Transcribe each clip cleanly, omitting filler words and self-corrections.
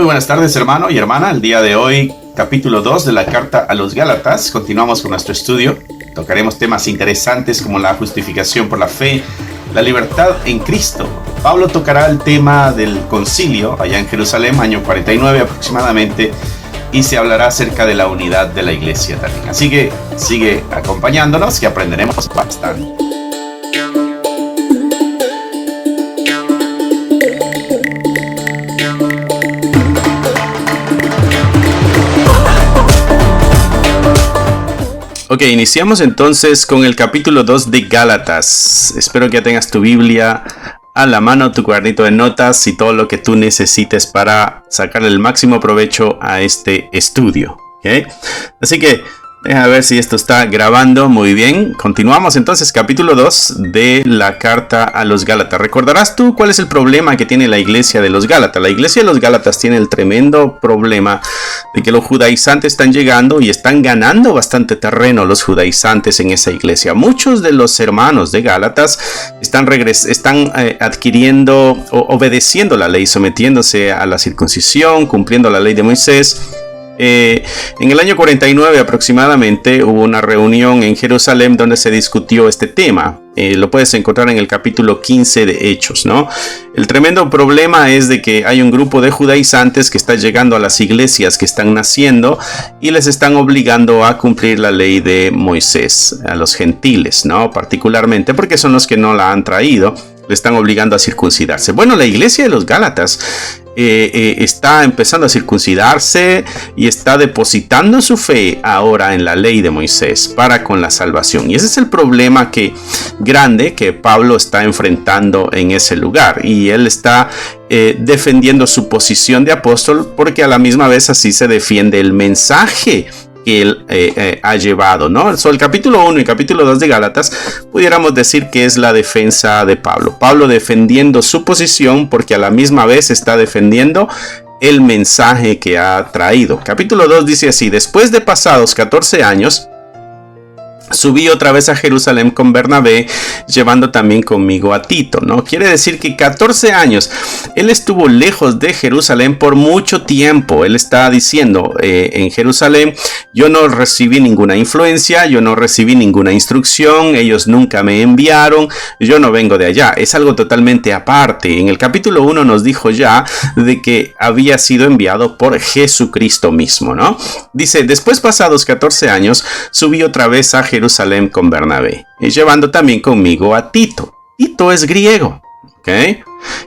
buenas tardes, hermano y hermana. El día de hoy, capítulo 2 de la carta a los Gálatas. Continuamos con nuestro estudio. Tocaremos temas interesantes como la justificación por la fe, la libertad en Cristo. Pablo tocará el tema del concilio allá en Jerusalén, año 49 aproximadamente, y se hablará acerca de la unidad de la iglesia también. Así que sigue acompañándonos y aprenderemos bastante. Ok, iniciamos entonces con el capítulo 2 de Gálatas. Espero que ya tengas tu Biblia a la mano, tu cuadernito de notas y todo lo que tú necesites para sacarle el máximo provecho a este estudio. ¿Okay? Así que deja ver si esto está grabando muy bien. Continuamos entonces, capítulo 2 de la carta a los Gálatas. ¿Recordarás tú cuál es el problema que tiene la iglesia de los Gálatas? La iglesia de los Gálatas tiene el tremendo problema de que los judaizantes están llegando y están ganando bastante terreno los judaizantes en esa iglesia. Muchos de los hermanos de Gálatas están adquiriendo o obedeciendo la ley, sometiéndose a la circuncisión, cumpliendo la ley de Moisés. En el año 49 aproximadamente hubo una reunión en Jerusalén donde se discutió este tema. Lo puedes encontrar en el capítulo 15 de Hechos, ¿no? El tremendo problema es de que hay un grupo de judaizantes que está llegando a las iglesias que están naciendo y les están obligando a cumplir la ley de Moisés, a los gentiles, ¿no? Particularmente porque son los que no la han traído, le están obligando a circuncidarse. Bueno, la iglesia de los Gálatas está empezando a circuncidarse y está depositando su fe ahora en la ley de Moisés para con la salvación. Y ese es el problema grande que Pablo está enfrentando en ese lugar. Y él está defendiendo su posición de apóstol porque a la misma vez así se defiende el mensaje que él ha llevado, ¿no? El capítulo 1 y capítulo 2 de Gálatas pudiéramos decir que es la defensa de Pablo. Pablo defendiendo su posición porque a la misma vez está defendiendo el mensaje que ha traído. Capítulo 2 dice así: después de pasados 14 años, subí otra vez a Jerusalén con Bernabé, llevando también conmigo a Tito, ¿no? Quiere decir que 14 años. Él estuvo lejos de Jerusalén por mucho tiempo. Él está diciendo, en Jerusalén, yo no recibí ninguna influencia, yo no recibí ninguna instrucción, ellos nunca me enviaron, yo no vengo de allá. Es algo totalmente aparte. En el capítulo 1 nos dijo ya de que había sido enviado por Jesucristo mismo, ¿no? Dice, después pasados 14 años, subí otra vez a Jerusalén con Bernabé, y llevando también conmigo a Tito. Tito es griego, ¿ok?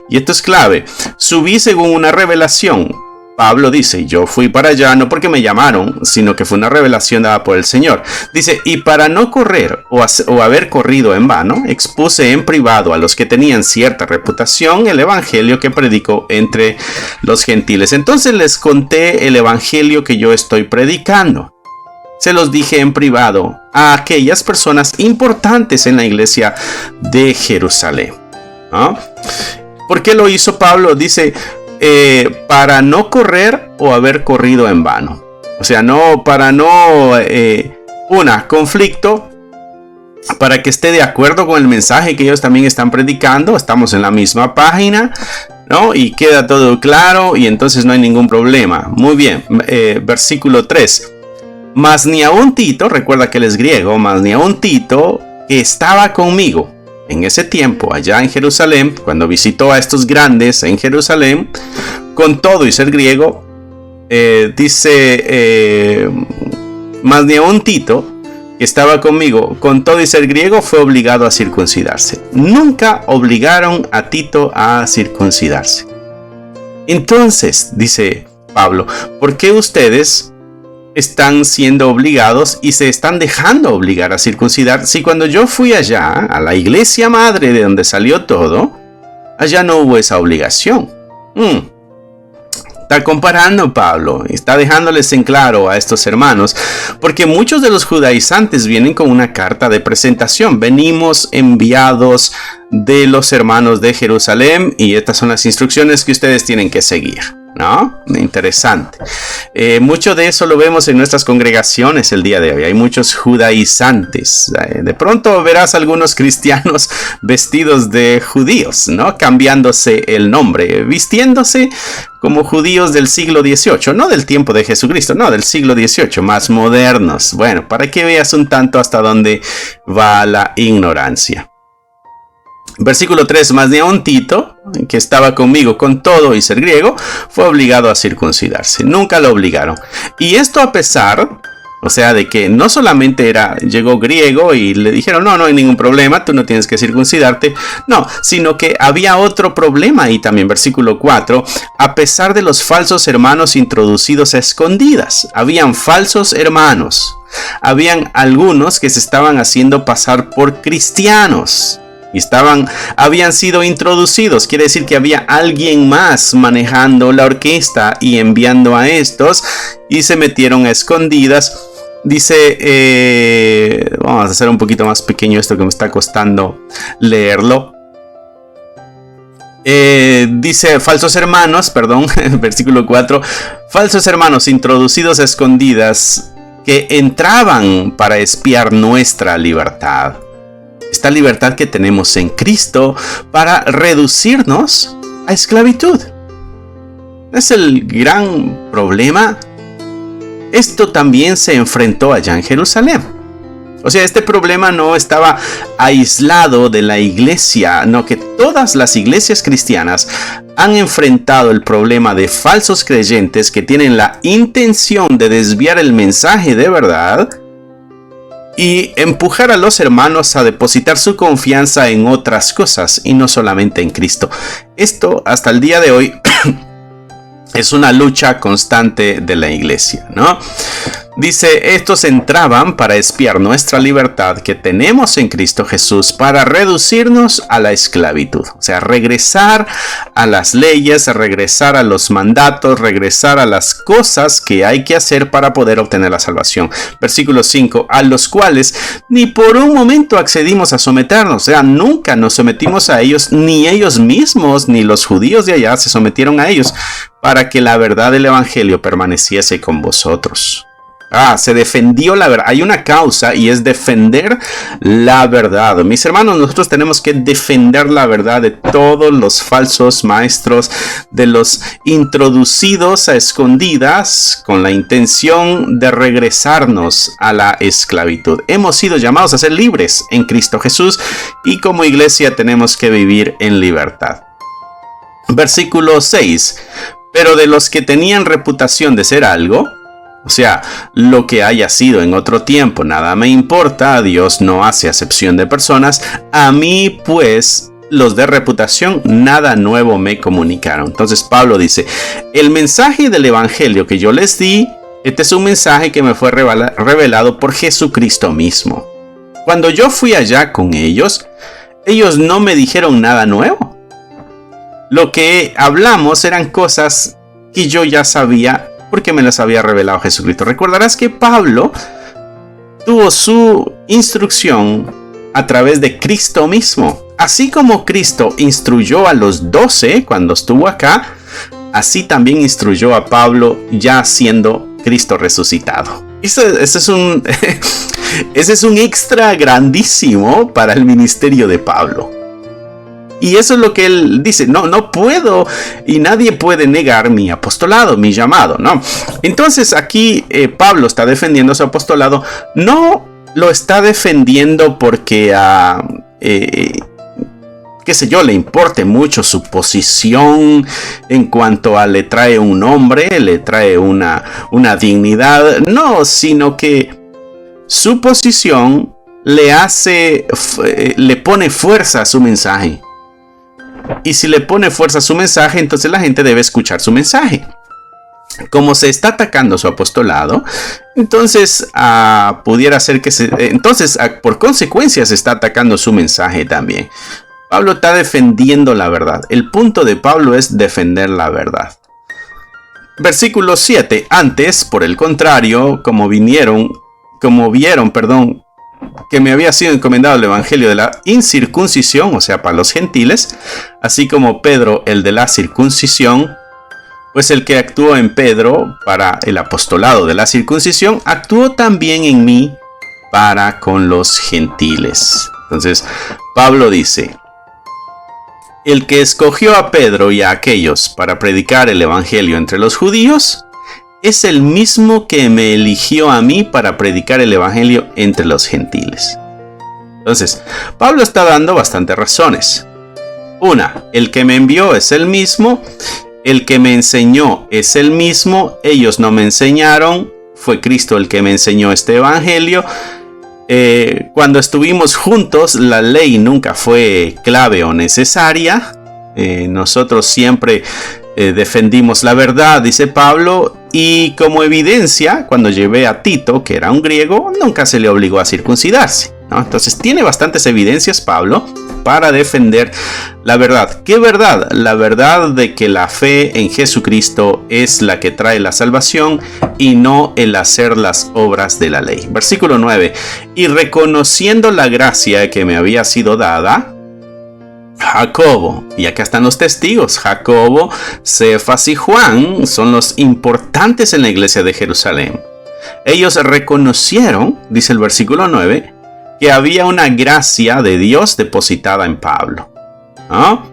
Y esto es clave. Subí según una revelación. Pablo dice, yo fui para allá no porque me llamaron, sino que fue una revelación dada por el Señor. Dice, y para no correr o haber corrido en vano, expuse en privado a los que tenían cierta reputación el evangelio que predicó entre los gentiles. Entonces les conté el evangelio que yo estoy predicando. Se los dije en privado a aquellas personas importantes en la iglesia de Jerusalén, ¿no? ¿Por qué lo hizo Pablo? Dice, para no correr o haber corrido en vano. O sea, conflicto, para que esté de acuerdo con el mensaje que ellos también están predicando. Estamos en la misma página, ¿no? Y queda todo claro y entonces no hay ningún problema. Muy bien, versículo 3. Mas ni aun Tito, recuerda que él es griego, mas ni aun Tito, que estaba conmigo en ese tiempo allá en Jerusalén, cuando visitó a estos grandes en Jerusalén, con todo y ser griego, mas ni aun Tito, que estaba conmigo, con todo y ser griego, fue obligado a circuncidarse. Nunca obligaron a Tito a circuncidarse. Entonces, dice Pablo, ¿por qué ustedes están siendo obligados y se están dejando obligar a circuncidar? Si cuando yo fui allá, a la iglesia madre de donde salió todo, allá no hubo esa obligación. Está comparando Pablo, está dejándoles en claro a estos hermanos, porque muchos de los judaizantes vienen con una carta de presentación. Venimos enviados de los hermanos de Jerusalén y estas son las instrucciones que ustedes tienen que seguir, ¿no? interesante. Mucho de eso lo vemos en nuestras congregaciones el día de hoy. Hay muchos judaizantes. De pronto verás algunos cristianos vestidos de judíos, ¿no? Cambiándose el nombre, vistiéndose como judíos del siglo XVIII, no del tiempo de Jesucristo, no, del siglo XVIII, más modernos. Bueno, para que veas un tanto hasta dónde va la ignorancia. Versículo 3, más de un Tito, que estaba conmigo con todo y ser griego, fue obligado a circuncidarse. Nunca lo obligaron. Y esto a pesar, o sea, de que no solamente llegó griego y le dijeron, no hay ningún problema, tú no tienes que circuncidarte. No, sino que había otro problema ahí también, versículo 4, a pesar de los falsos hermanos introducidos a escondidas. Habían falsos hermanos. Habían algunos que se estaban haciendo pasar por cristianos. Y habían sido introducidos, quiere decir que había alguien más manejando la orquesta y enviando a estos y se metieron a escondidas. Dice, vamos a hacer un poquito más pequeño esto que me está costando leerlo. Dice falsos hermanos, perdón, versículo 4, falsos hermanos introducidos a escondidas que entraban para espiar nuestra libertad. Esta libertad que tenemos en Cristo para reducirnos a esclavitud. Es el gran problema. Esto también se enfrentó allá en Jerusalén. O sea, este problema no estaba aislado de la iglesia, no, que todas las iglesias cristianas han enfrentado el problema de falsos creyentes que tienen la intención de desviar el mensaje de verdad y empujar a los hermanos a depositar su confianza en otras cosas y no solamente en Cristo. Esto hasta el día de hoy es una lucha constante de la iglesia, ¿no? Dice, estos entraban para espiar nuestra libertad que tenemos en Cristo Jesús para reducirnos a la esclavitud. O sea, regresar a las leyes, regresar a los mandatos, regresar a las cosas que hay que hacer para poder obtener la salvación. Versículo 5, a los cuales ni por un momento accedimos a someternos. O sea, nunca nos sometimos a ellos, ni ellos mismos, ni los judíos de allá se sometieron a ellos, para que la verdad del evangelio permaneciese con vosotros. Se defendió la verdad. Hay una causa y es defender la verdad. Mis hermanos, nosotros tenemos que defender la verdad de todos los falsos maestros, de los introducidos a escondidas con la intención de regresarnos a la esclavitud. Hemos sido llamados a ser libres en Cristo Jesús y como iglesia tenemos que vivir en libertad. Versículo 6. Pero de los que tenían reputación de ser algo, o sea, lo que haya sido en otro tiempo, nada me importa, Dios no hace acepción de personas. A mí, pues, los de reputación, nada nuevo me comunicaron. Entonces Pablo dice, el mensaje del evangelio que yo les di, este es un mensaje que me fue revelado por Jesucristo mismo. Cuando yo fui allá con ellos no me dijeron nada nuevo. Lo que hablamos eran cosas que yo ya sabía porque me las había revelado Jesucristo. Recordarás que Pablo tuvo su instrucción a través de Cristo mismo. Así como Cristo instruyó a los 12 cuando estuvo acá, así también instruyó a Pablo ya siendo Cristo resucitado. Ese es un extra grandísimo para el ministerio de Pablo. Y eso es lo que él dice, no puedo y nadie puede negar mi apostolado, mi llamado, ¿no? Entonces aquí Pablo está defendiendo su apostolado, no lo está defendiendo porque, qué sé yo, le importe mucho su posición en cuanto a le trae un nombre, le trae una dignidad, no, sino que su posición le pone fuerza a su mensaje. Y si le pone fuerza a su mensaje, entonces la gente debe escuchar su mensaje. Como se está atacando su apostolado, entonces pudiera ser que por consecuencia se está atacando su mensaje también. Pablo está defendiendo la verdad. El punto de Pablo es defender la verdad. Versículo 7. Antes, por el contrario, como vieron, que me había sido encomendado el evangelio de la incircuncisión, o sea, para los gentiles, así como Pedro el de la circuncisión, Pues el que actuó en Pedro para el apostolado de la circuncisión, actuó también en mí para con los gentiles. Entonces, Pablo dice: el que escogió a Pedro y a aquellos para predicar el evangelio entre los judíos, es el mismo que me eligió a mí para predicar el evangelio entre los gentiles. Entonces, Pablo está dando bastantes razones. Una, el que me envió es el mismo, el que me enseñó es el mismo, ellos no me enseñaron, fue Cristo el que me enseñó este evangelio. Cuando estuvimos juntos, la ley nunca fue clave o necesaria. Nosotros siempre defendimos la verdad, dice Pablo, y como evidencia, cuando llevé a Tito, que era un griego, nunca se le obligó a circuncidarse, ¿no? Entonces tiene bastantes evidencias Pablo para defender la verdad. ¿Qué verdad? La verdad de que la fe en Jesucristo es la que trae la salvación y no el hacer las obras de la ley. Versículo 9. Y reconociendo la gracia que me había sido dada, Jacobo, y acá están los testigos, Jacobo, Cefas y Juan son los importantes en la iglesia de Jerusalén. Ellos reconocieron, dice el versículo 9, que había una gracia de Dios depositada en Pablo, ¿no?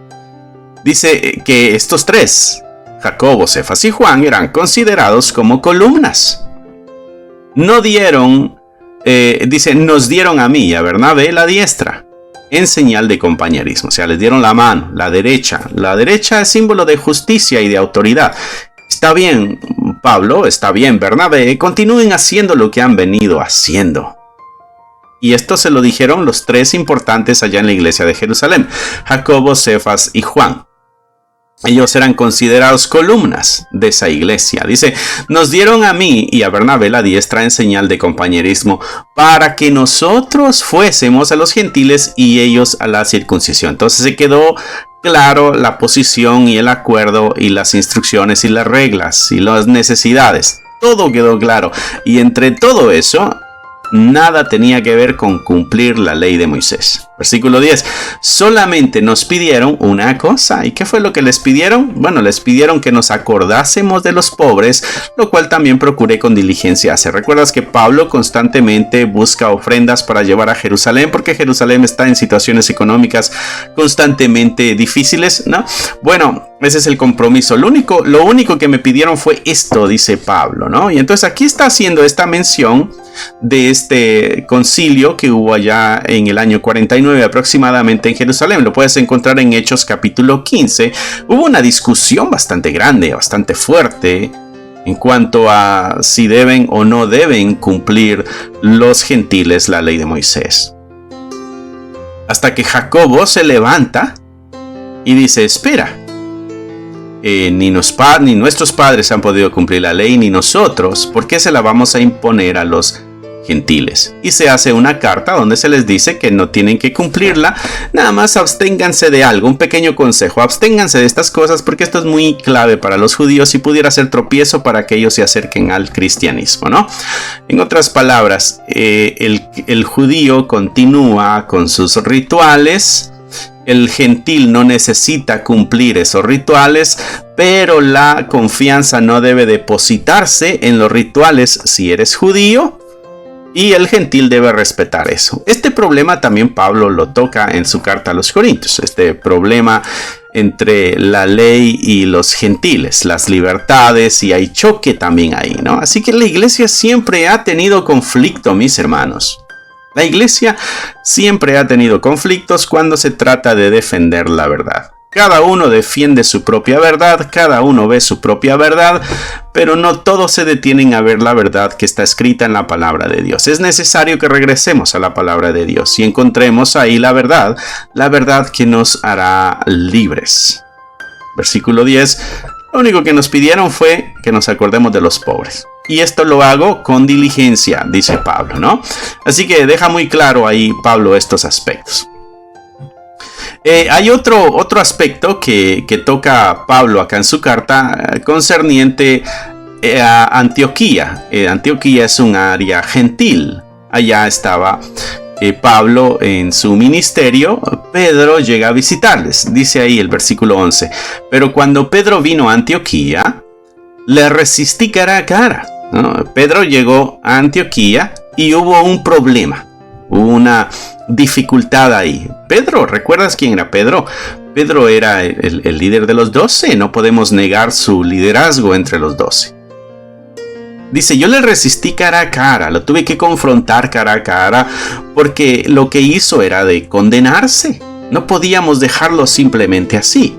Dice que estos tres, Jacobo, Cefas y Juan, eran considerados como columnas. No dieron, dice, nos dieron a mí y a Bernabé la diestra, en señal de compañerismo. O sea, les dieron la mano, la derecha. La derecha es símbolo de justicia y de autoridad. Está bien, Pablo, está bien, Bernabé, continúen haciendo lo que han venido haciendo. Y esto se lo dijeron los tres importantes allá en la iglesia de Jerusalén: Jacobo, Cefas y Juan. Ellos eran considerados columnas de esa iglesia. Dice, nos dieron a mí y a Bernabé la diestra en señal de compañerismo para que nosotros fuésemos a los gentiles y ellos a la circuncisión. Entonces se quedó claro la posición y el acuerdo y las instrucciones y las reglas y las necesidades. Todo quedó claro. Y entre todo eso, nada tenía que ver con cumplir la ley de Moisés. Versículo 10. Solamente nos pidieron una cosa. ¿Y qué fue lo que les pidieron? Bueno, les pidieron que nos acordásemos de los pobres, lo cual también procuré con diligencia hacer. ¿Recuerdas que Pablo constantemente busca ofrendas para llevar a Jerusalén? Porque Jerusalén está en situaciones económicas constantemente difíciles, ¿no? Bueno, ese es el compromiso. Lo único que me pidieron fue esto, dice Pablo, ¿no? Y entonces aquí está haciendo esta mención de este concilio que hubo allá en el año 49 aproximadamente en Jerusalén. Lo puedes encontrar en Hechos capítulo 15. Hubo una discusión bastante grande, bastante fuerte, en cuanto a si deben o no deben cumplir los gentiles la ley de Moisés. Hasta que Jacobo se levanta y dice, espera, ni nuestros padres han podido cumplir la ley, ni nosotros, ¿por qué se la vamos a imponer a los gentiles? Y se hace una carta donde se les dice que no tienen que cumplirla, nada más absténganse de algo, un pequeño consejo, absténganse de estas cosas porque esto es muy clave para los judíos y pudiera ser tropiezo para que ellos se acerquen al cristianismo, ¿no? En otras palabras, el judío continúa con sus rituales. El gentil no necesita cumplir esos rituales, pero la confianza no debe depositarse en los rituales si eres judío, y el gentil debe respetar eso. Este problema también Pablo lo toca en su carta a los Corintios, este problema entre la ley y los gentiles, las libertades, y hay choque también ahí, ¿no? Así que la iglesia siempre ha tenido conflicto, mis hermanos. La iglesia siempre ha tenido conflictos cuando se trata de defender la verdad. Cada uno defiende su propia verdad, cada uno ve su propia verdad, pero no todos se detienen a ver la verdad que está escrita en la palabra de Dios. Es necesario que regresemos a la palabra de Dios y encontremos ahí la verdad que nos hará libres. Versículo 10. Lo único que nos pidieron fue que nos acordemos de los pobres. Y esto lo hago con diligencia, dice Pablo, ¿no? Así que deja muy claro ahí Pablo estos aspectos. Hay otro aspecto que toca Pablo acá en su carta concerniente a Antioquía. Antioquía es un área gentil. Allá estaba Pablo en su ministerio. Pedro llega a visitarles. Dice ahí el versículo 11. Pero cuando Pedro vino a Antioquía, le resistí cara a cara, ¿no? Pedro llegó a Antioquía y hubo un problema, hubo una dificultad ahí. Pedro, ¿recuerdas quién era Pedro? Pedro era el líder de los 12, no podemos negar su liderazgo entre los 12. Dice, yo le resistí cara a cara, lo tuve que confrontar cara a cara, porque lo que hizo era de condenarse. No podíamos dejarlo simplemente así.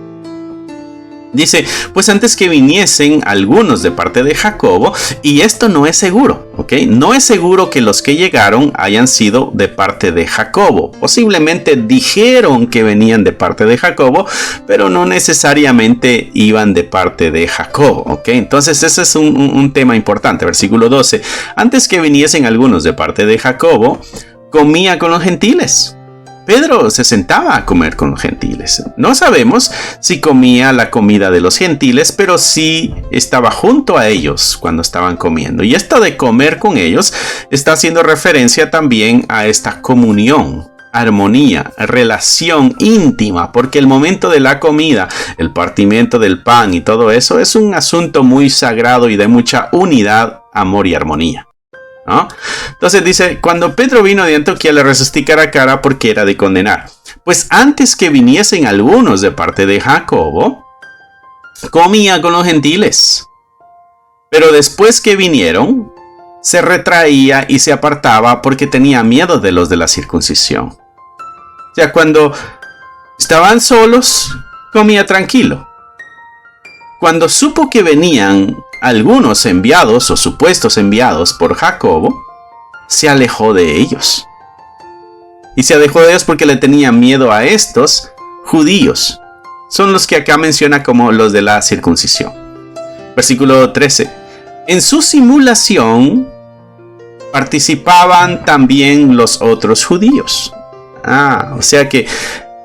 Dice, pues antes que viniesen algunos de parte de Jacobo, y esto no es seguro, ¿ok? No es seguro que los que llegaron hayan sido de parte de Jacobo. Posiblemente dijeron que venían de parte de Jacobo, pero no necesariamente iban de parte de Jacobo, ¿ok? Entonces ese es un tema importante. Versículo 12. Antes que viniesen algunos de parte de Jacobo, comía con los gentiles. Pedro se sentaba a comer con los gentiles. No sabemos si comía la comida de los gentiles, pero sí estaba junto a ellos cuando estaban comiendo. Y esto de comer con ellos está haciendo referencia también a esta comunión, armonía, relación íntima, porque el momento de la comida, el partimiento del pan y todo eso es un asunto muy sagrado y de mucha unidad, amor y armonía, ¿no? Entonces dice, cuando Pedro vino de Antioquía le resistí cara a cara porque era de condenar. Pues antes que viniesen algunos de parte de Jacobo, comía con los gentiles. Pero después que vinieron, se retraía y se apartaba porque tenía miedo de los de la circuncisión. O sea, cuando estaban solos, comía tranquilo. Cuando supo que venían algunos enviados o supuestos enviados por Jacobo, se alejó de ellos. Y se alejó de ellos porque le tenía miedo a estos judíos. Son los que acá menciona como los de la circuncisión. Versículo 13. En su simulación participaban también los otros judíos. O sea que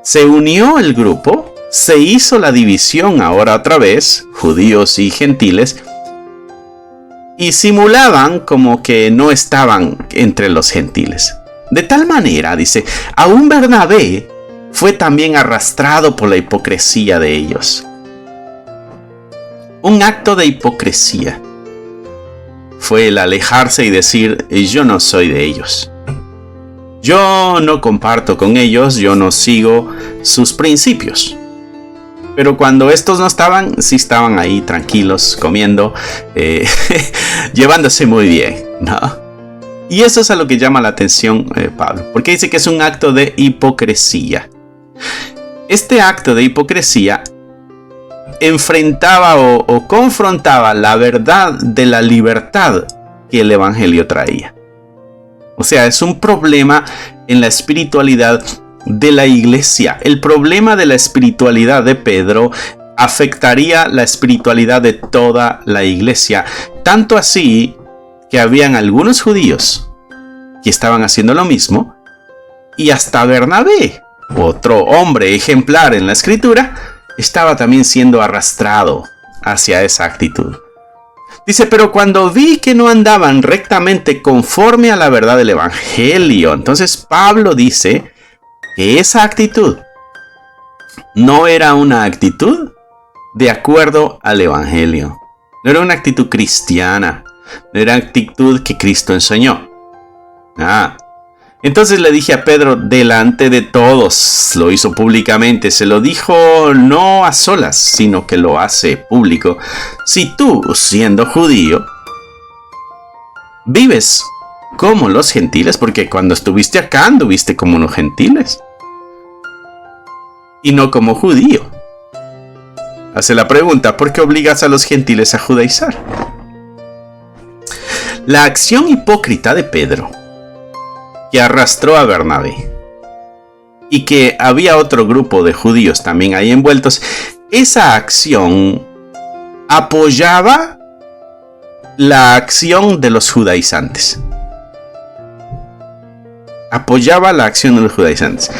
se unió el grupo, se hizo la división ahora otra vez, judíos y gentiles, y simulaban como que no estaban entre los gentiles. De tal manera, dice, aún Bernabé fue también arrastrado por la hipocresía de ellos. Un acto de hipocresía fue el alejarse y decir, yo no soy de ellos. Yo no comparto con ellos, yo no sigo sus principios. Pero cuando estos no estaban, sí estaban ahí tranquilos, comiendo, llevándose muy bien, ¿no? Y eso es a lo que llama la atención Pablo, porque dice que es un acto de hipocresía. Este acto de hipocresía enfrentaba o confrontaba la verdad de la libertad que el Evangelio traía. O sea, es un problema en la espiritualidad de la iglesia. El problema de la espiritualidad de Pedro afectaría la espiritualidad de toda la iglesia. Tanto así que habían algunos judíos que estaban haciendo lo mismo, y hasta Bernabé, otro hombre ejemplar en la escritura, estaba también siendo arrastrado hacia esa actitud. Dice, pero cuando vi que no andaban rectamente conforme a la verdad del Evangelio, entonces Pablo dice que esa actitud no era una actitud de acuerdo al Evangelio. No era una actitud cristiana. No era actitud que Cristo enseñó. Entonces le dije a Pedro delante de todos, lo hizo públicamente, se lo dijo no a solas, sino que lo hace público. Si tú, siendo judío, vives como los gentiles, porque cuando estuviste acá anduviste como los gentiles y no como judío. Hace la pregunta, ¿por qué obligas a los gentiles a judaizar? La acción hipócrita de Pedro, que arrastró a Bernabé, y que había otro grupo de judíos también ahí envueltos, esa acción apoyaba la acción de los judaizantes. Apoyaba la acción de los judaizantes.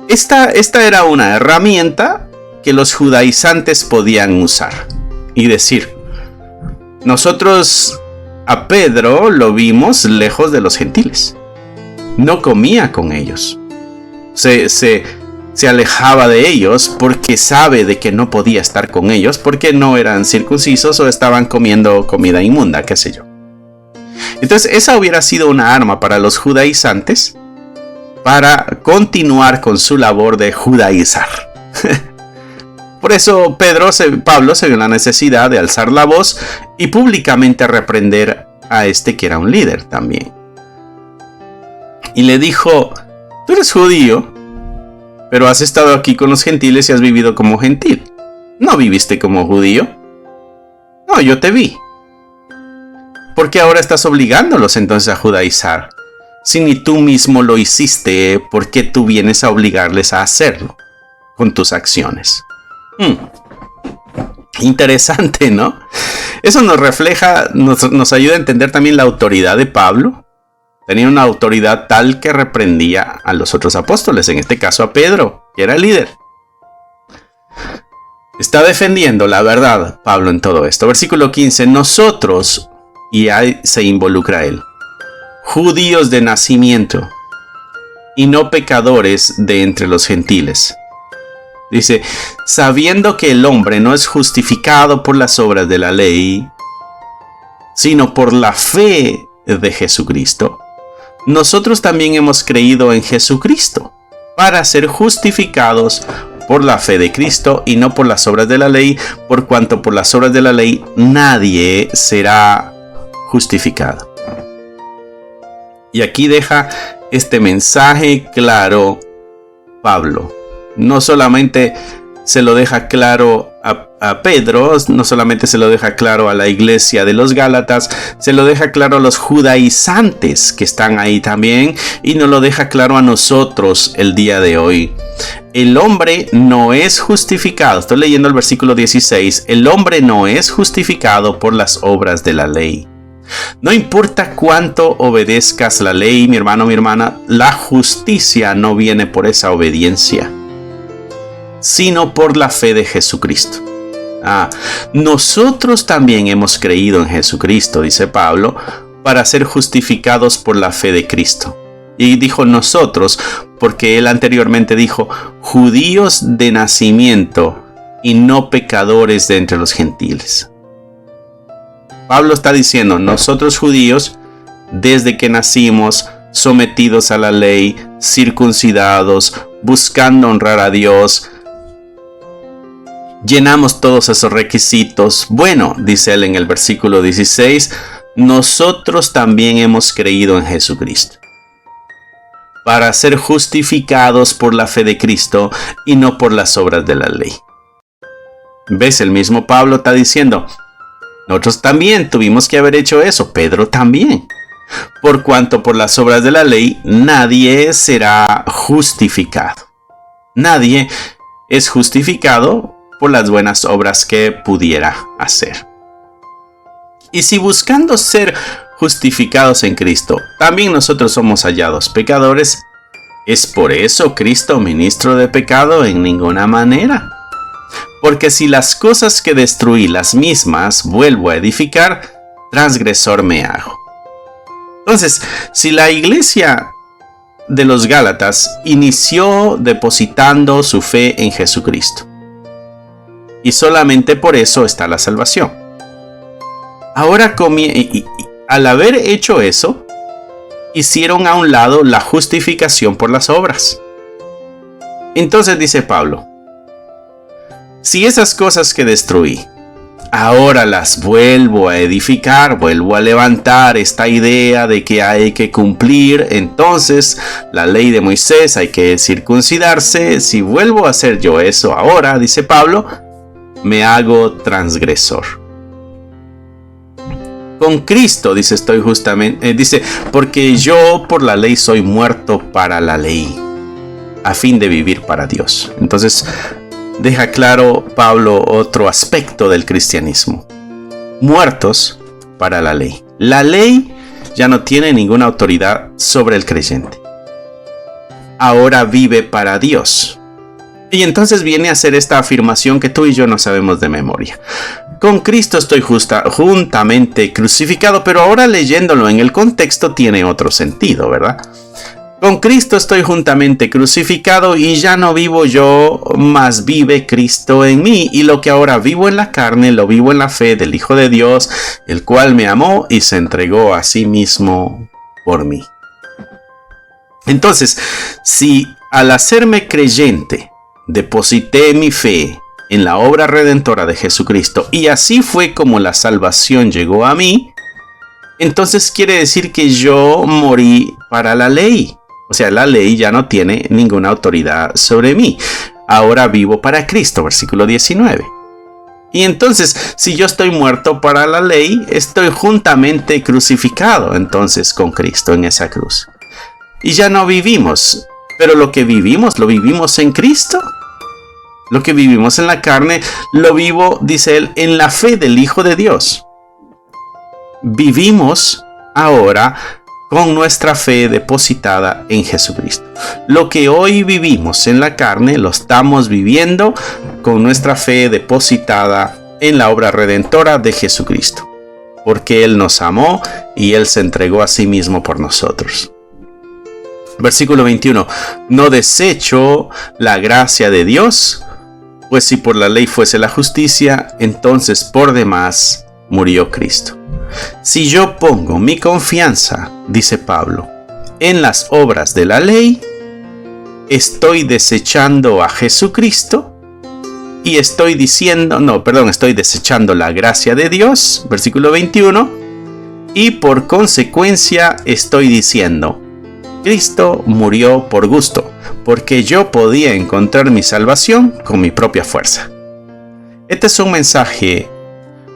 Esta era una herramienta que los judaizantes podían usar y decir, nosotros a Pedro lo vimos lejos de los gentiles, no comía con ellos, se se alejaba de ellos porque sabe de que no podía estar con ellos porque no eran circuncisos o estaban comiendo comida inmunda, qué sé yo. Entonces esa hubiera sido una arma para los judaizantes para continuar con su labor de judaizar. Por eso Pablo se vio la necesidad de alzar la voz y públicamente reprender a este que era un líder también. Y le dijo: tú eres judío, pero has estado aquí con los gentiles y has vivido como gentil. ¿No viviste como judío? No, yo te vi. ¿Por qué ahora estás obligándolos entonces a judaizar? Si ni tú mismo lo hiciste, ¿por qué tú vienes a obligarles a hacerlo con tus acciones? Interesante, ¿no? Eso nos refleja, nos ayuda a entender también la autoridad de Pablo. Tenía una autoridad tal que reprendía a los otros apóstoles, en este caso a Pedro, que era el líder. Está defendiendo la verdad Pablo en todo esto. Versículo 15, nosotros, y ahí se involucra él, judíos de nacimiento y no pecadores de entre los gentiles. Dice, sabiendo que el hombre no es justificado por las obras de la ley, sino por la fe de Jesucristo, nosotros también hemos creído en Jesucristo para ser justificados por la fe de Cristo y no por las obras de la ley, por cuanto por las obras de la ley nadie será justificado. Y aquí deja este mensaje claro Pablo. No solamente se lo deja claro a Pedro, no solamente se lo deja claro a la iglesia de los Gálatas, se lo deja claro a los judaizantes que están ahí también, y nos lo deja claro a nosotros el día de hoy. El hombre no es justificado, estoy leyendo el versículo 16, el hombre no es justificado por las obras de la ley. No importa cuánto obedezcas la ley, mi hermano, mi hermana, la justicia no viene por esa obediencia, sino por la fe de Jesucristo. Nosotros también hemos creído en Jesucristo, dice Pablo, para ser justificados por la fe de Cristo. Y dijo nosotros, porque él anteriormente dijo, judíos de nacimiento y no pecadores de entre los gentiles. Pablo está diciendo, nosotros judíos, desde que nacimos, sometidos a la ley, circuncidados, buscando honrar a Dios, llenamos todos esos requisitos. Bueno, dice él en el versículo 16, nosotros también hemos creído en Jesucristo para ser justificados por la fe de Cristo y no por las obras de la ley. ¿Ves? El mismo Pablo está diciendo, nosotros también tuvimos que haber hecho eso, Pedro también. Por cuanto por las obras de la ley nadie será justificado. Nadie es justificado por las buenas obras que pudiera hacer. Y si buscando ser justificados en Cristo, también nosotros somos hallados pecadores, ¿es por eso Cristo ministro de pecado? En ninguna manera. Porque si las cosas que destruí las mismas vuelvo a edificar, transgresor me hago. Entonces, si la iglesia de los Gálatas inició depositando su fe en Jesucristo, y solamente por eso está la salvación. Ahora, al haber hecho eso, hicieron a un lado la justificación por las obras. Entonces dice Pablo, si esas cosas que destruí, ahora las vuelvo a edificar, vuelvo a levantar esta idea de que hay que cumplir entonces la ley de Moisés, hay que circuncidarse, si vuelvo a hacer yo eso ahora, dice Pablo, me hago transgresor. Con Cristo, dice, estoy justamente, dice, porque yo por la ley soy muerto para la ley, a fin de vivir para Dios. Entonces, deja claro Pablo otro aspecto del cristianismo. Muertos para la ley. La ley ya no tiene ninguna autoridad sobre el creyente. Ahora vive para Dios. Y entonces viene a hacer esta afirmación que tú y yo no sabemos de memoria. Con Cristo estoy juntamente crucificado, pero ahora leyéndolo en el contexto tiene otro sentido, ¿verdad? Con Cristo estoy juntamente crucificado y ya no vivo yo, mas vive Cristo en mí. Y lo que ahora vivo en la carne, lo vivo en la fe del Hijo de Dios, el cual me amó y se entregó a sí mismo por mí. Entonces, si al hacerme creyente, deposité mi fe en la obra redentora de Jesucristo y así fue como la salvación llegó a mí, entonces quiere decir que yo morí para la ley. O sea, la ley ya no tiene ninguna autoridad sobre mí. Ahora vivo para Cristo, versículo 19. Y entonces, si yo estoy muerto para la ley, estoy juntamente crucificado entonces con Cristo en esa cruz. Y ya no vivimos, pero lo que vivimos, lo vivimos en Cristo. Lo que vivimos en la carne, lo vivo, dice él, en la fe del Hijo de Dios. Vivimos ahora con nuestra fe depositada en Jesucristo. Lo que hoy vivimos en la carne lo estamos viviendo con nuestra fe depositada en la obra redentora de Jesucristo, porque Él nos amó y Él se entregó a sí mismo por nosotros. Versículo 21. No desecho la gracia de Dios, pues si por la ley fuese la justicia, entonces por demás murió Cristo. Si yo pongo mi confianza, dice Pablo, en las obras de la ley, estoy desechando a Jesucristo y estoy desechando la gracia de Dios, versículo 21, y por consecuencia estoy diciendo, Cristo murió por gusto, porque yo podía encontrar mi salvación con mi propia fuerza. Este es un mensaje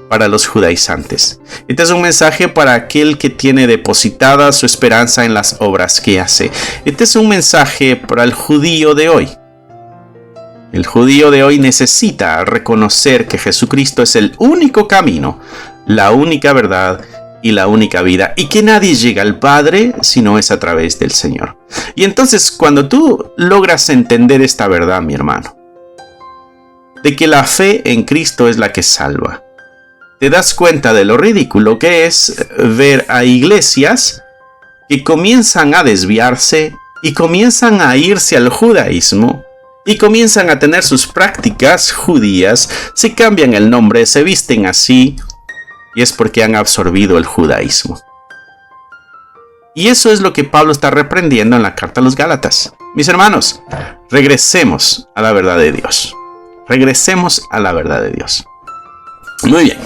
para los judaizantes. Este es un mensaje para aquel que tiene depositada su esperanza en las obras que hace. Este es un mensaje para el judío de hoy. El judío de hoy necesita reconocer que Jesucristo es el único camino, la única verdad y la única vida, y que nadie llega al Padre si no es a través del Señor. Y entonces, cuando tú logras entender esta verdad, mi hermano, de que la fe en Cristo es la que salva, te das cuenta de lo ridículo que es ver a iglesias que comienzan a desviarse y comienzan a irse al judaísmo y comienzan a tener sus prácticas judías, se cambian el nombre, se visten así, y es porque han absorbido el judaísmo. Y eso es lo que Pablo está reprendiendo en la carta a los Gálatas. Mis hermanos, regresemos a la verdad de Dios. Regresemos a la verdad de Dios. Muy bien,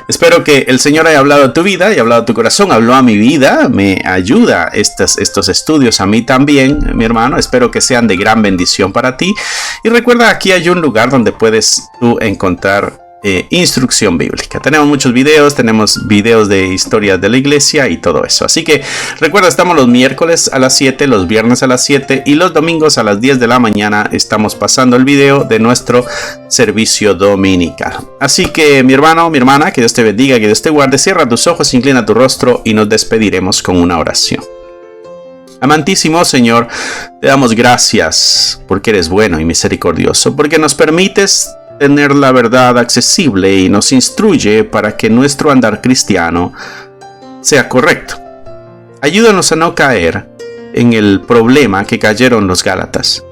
espero que el Señor haya hablado a tu vida y hablado a tu corazón, habló a mi vida, me ayuda estos estudios a mí también, mi hermano, espero que sean de gran bendición para ti. Y recuerda, aquí hay un lugar donde puedes tú encontrar instrucción bíblica. Tenemos muchos videos, tenemos videos de historias de la iglesia y todo eso. Así que recuerda, estamos los miércoles a las 7, los viernes a las 7 y los domingos a las 10 de la mañana estamos pasando el video de nuestro servicio dominical. Así que mi hermano, mi hermana, que Dios te bendiga, que Dios te guarde. Cierra tus ojos, inclina tu rostro y nos despediremos con una oración. Amantísimo Señor, te damos gracias porque eres bueno y misericordioso, porque nos permites tener la verdad accesible y nos instruye para que nuestro andar cristiano sea correcto. Ayúdanos a no caer en el problema que cayeron los Gálatas.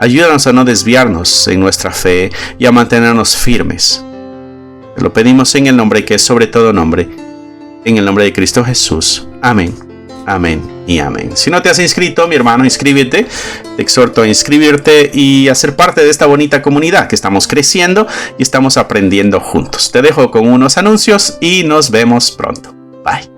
Ayúdanos a no desviarnos en nuestra fe y a mantenernos firmes. Te lo pedimos en el nombre que es sobre todo nombre, en el nombre de Cristo Jesús. Amén. Amén y amén. Si no te has inscrito, mi hermano, inscríbete. Te exhorto a inscribirte y a ser parte de esta bonita comunidad que estamos creciendo y estamos aprendiendo juntos. Te dejo con unos anuncios y nos vemos pronto. Bye.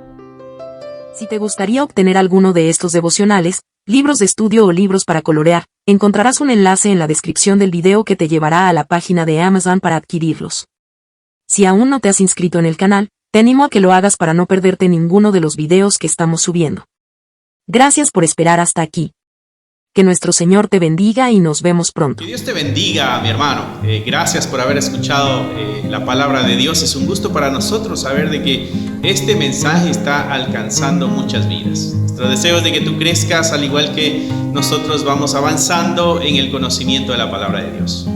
Si te gustaría obtener alguno de estos devocionales, libros de estudio o libros para colorear, encontrarás un enlace en la descripción del video que te llevará a la página de Amazon para adquirirlos. Si aún no te has inscrito en el canal, te animo a que lo hagas para no perderte ninguno de los videos que estamos subiendo. Gracias por esperar hasta aquí. Que nuestro Señor te bendiga y nos vemos pronto. Que Dios te bendiga, mi hermano. Gracias por haber escuchado la palabra de Dios. Es un gusto para nosotros saber de que este mensaje está alcanzando muchas vidas. Nuestro deseo es de que tú crezcas al igual que nosotros vamos avanzando en el conocimiento de la palabra de Dios.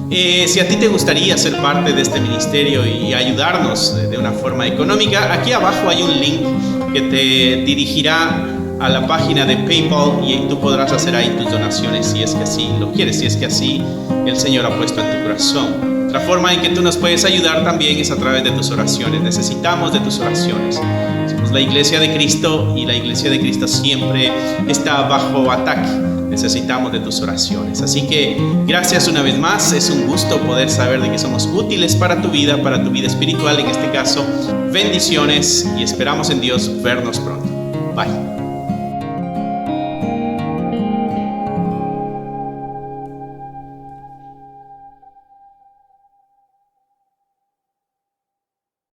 Si a ti te gustaría ser parte de este ministerio y ayudarnos de una forma económica, aquí abajo hay un link que te dirigirá a la página de PayPal y tú podrás hacer ahí tus donaciones si es que así lo quieres, si es que así el Señor ha puesto en tu corazón. Otra forma en que tú nos puedes ayudar también es a través de tus oraciones. Necesitamos de tus oraciones. Somos la Iglesia de Cristo y la Iglesia de Cristo siempre está bajo ataque. Necesitamos de tus oraciones. Así que gracias una vez más. Es un gusto poder saber de que somos útiles para tu vida espiritual en este caso. Bendiciones y esperamos en Dios vernos pronto. Bye.